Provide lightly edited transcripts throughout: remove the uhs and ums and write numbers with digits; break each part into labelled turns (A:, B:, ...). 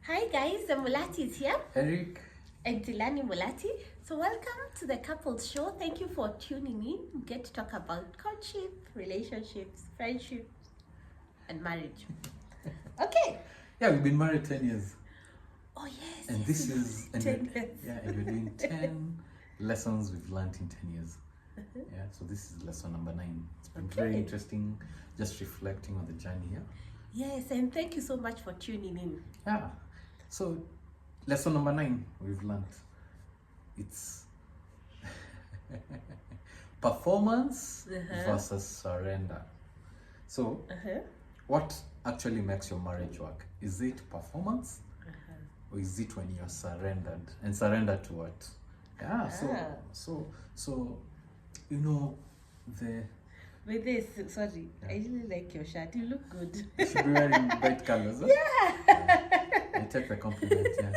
A: Hi guys, Mulati is here.
B: Eric.
A: And Tilani Mulati. So welcome to the Couples Show. Thank you for tuning in. We get to talk about courtship, relationships, friendship, and marriage. Okay.
B: Yeah, we've been married 10 years.
A: Oh yes.
B: And
A: yes,
B: this is and
A: 10 years.
B: and we're doing 10 lessons we've learned in 10 years. Yeah, so this is lesson number 9. It's been very interesting just reflecting on the journey here.
A: Yes, and thank you so much for tuning in.
B: Yeah. So lesson number 9 we've learned. It's performance versus surrender. So what actually makes your marriage work? Is it performance? Or is it when you're surrendered? And surrendered to what? Yeah, so you know the
A: With this, sorry, I really like your shirt. You look good.
B: you should be wearing bright colors. Huh? Yeah. I take the compliment, yeah.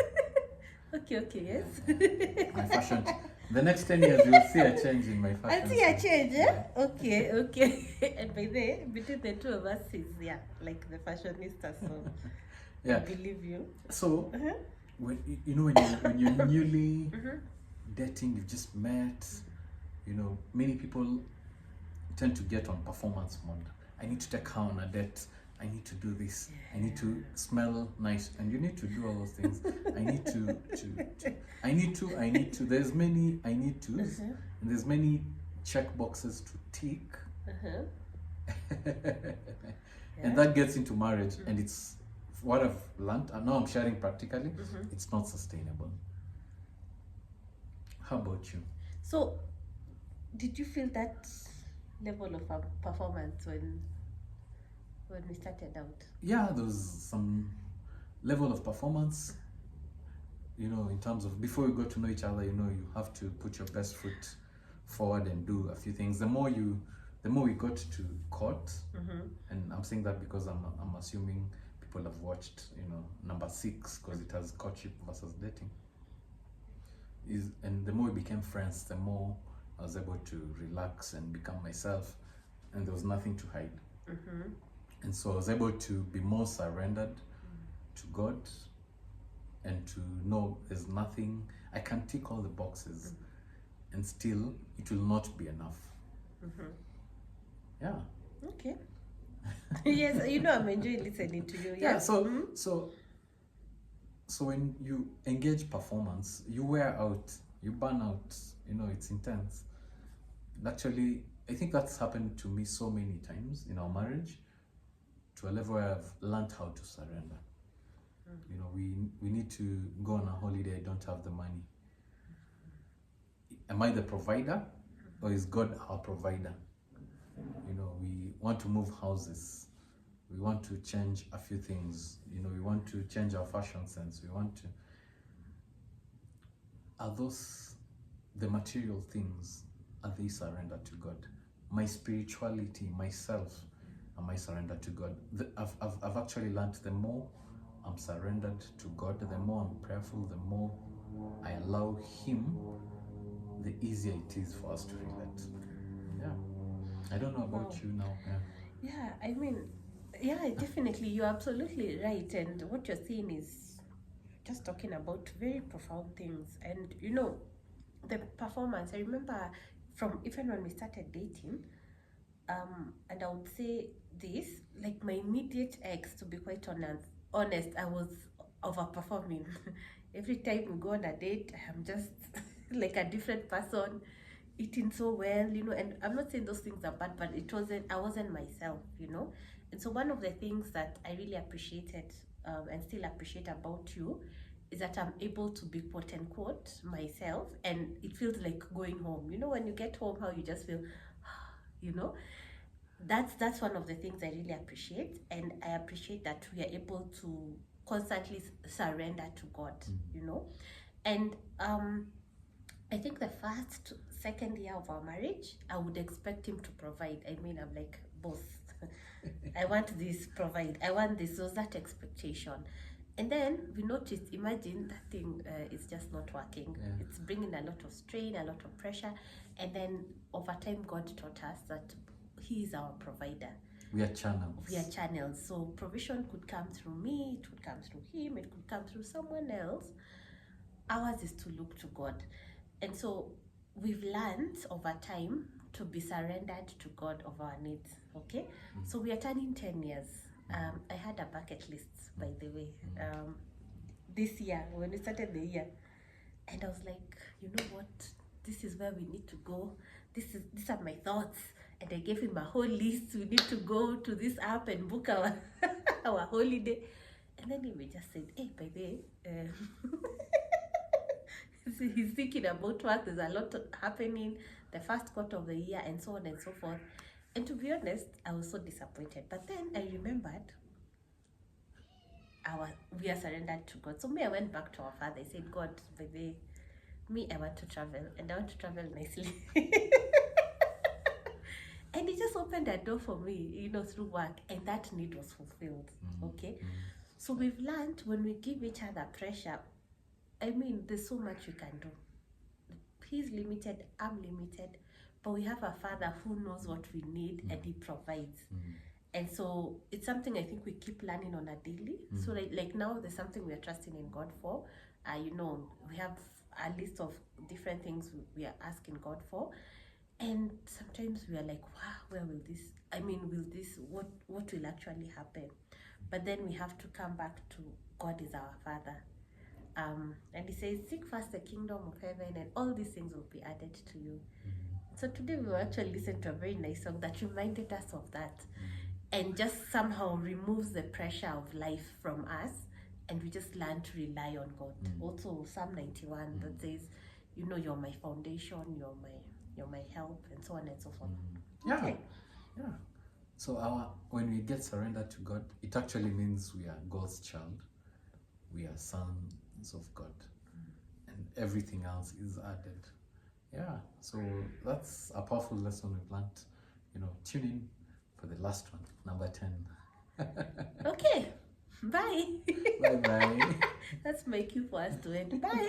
A: Okay, yes.
B: Yeah. My fashion. The next 10 years you'll see a change in my fashion.
A: I'll see a change, eh? Yeah. Okay. And by the between the two of us is like the fashionista, so
B: yeah.
A: I believe you.
B: So when you're newly dating, you've just met, many people tend to get on performance mode. I need to take her on a date. I need to do this. I need to smell nice, and you need to do all those things. I need to. There's many I need tos, and there's many check boxes to tick, and that gets into marriage, and it's what I've learned, and now I'm sharing practically. It's not sustainable. How about you?
A: So, did you feel that level of performance when we started out?
B: Yeah, there was some level of performance, in terms of before you got to know each other, you have to put your best foot forward and do a few things. The more we got to court, and I'm saying that because I'm assuming people have watched, number 6, because it has courtship versus dating. And the more we became friends, the more I was able to relax and become myself, and there was nothing to hide. And so I was able to be more surrendered to God, and to know there's nothing, I can tick all the boxes, and still it will not be enough. Yeah.
A: Okay. Yes, I'm enjoying listening to you.
B: Yeah. So when you engage performance, you wear out, you burn out. It's intense. And actually, I think that's happened to me so many times in our marriage, to a level where I've learned how to surrender. We need to go on a holiday. I don't have the money. Am I the provider, or is God our provider? We want to move houses. We want to change a few things. We want to change our fashion sense. Are those the material things? Are they surrendered to God? My spirituality, myself, am I surrendered to God? I've actually learned the more I'm surrendered to God, the more I'm prayerful, the more I allow Him, the easier it is for us to relate. Yeah. I don't know about you now.
A: Yeah, I mean, definitely, you're absolutely right. And what you're saying is just talking about very profound things. And the performance, I remember from even when we started dating, and I would say this, like my immediate ex, to be quite honest, I was overperforming. Every time we go on a date, I'm just like a different person, eating so well, and I'm not saying those things are bad, but I wasn't myself. And so one of the things that I really appreciated, and still appreciate about you, is that I'm able to be quote unquote myself, and it feels like going home. When you get home, how you just feel, that's one of the things I really appreciate, and I appreciate that we are able to constantly surrender to God. And I think the second year of our marriage, I would expect him to provide. I mean, I'm like, boss, I want this, provide. I want this. Was that expectation? And then we noticed, imagine that thing is just not working.
B: Yeah.
A: It's bringing a lot of strain, a lot of pressure. And then over time, God taught us that He is our provider.
B: We are channels.
A: We are channels. So provision could come through me, it would come through him, it could come through someone else. Ours is to look to God. And so we've learned over time to be surrendered to God of our needs. Okay? So we are turning 10 years. I had a bucket list, by the way, this year when we started the year. And I was like, you know what? This is where we need to go. These are my thoughts. And I gave him a whole list. We need to go to this app and book our our holiday. And then he just said, hey, by the way, he's thinking about work. There's a lot happening, the first quarter of the year, and so on and so forth. And to be honest, I was so disappointed. But then I remembered we are surrendered to God. So I went back to our Father. I said, God, by the way, I want to travel, and I want to travel nicely. And he just opened a door for me, through work, and that need was fulfilled. Okay? So we've learned when we give each other pressure, there's so much we can do. He's limited, I'm limited, but we have a Father who knows what we need and he provides. And so it's something I think we keep learning on a daily. So like now there's something we are trusting in God for. We have a list of different things we are asking God for. And sometimes we are like, wow, where will this, what will actually happen? But then we have to come back to God is our Father. And he says, seek first the kingdom of heaven and all these things will be added to you. So today we will actually listen to a very nice song that reminded us of that. And just somehow removes the pressure of life from us. And we just learn to rely on God. Also Psalm 91 that says, you're my foundation, you're my help, and so on and so forth. Okay.
B: Yeah. So when we get surrendered to God, it actually means we are God's child. We are sons of God. And everything else is added. Yeah. So that's a powerful lesson we've learned. Tune in for the last one, number 10.
A: Okay. Bye.
B: Bye-bye.
A: That's my cue for us to end. Bye.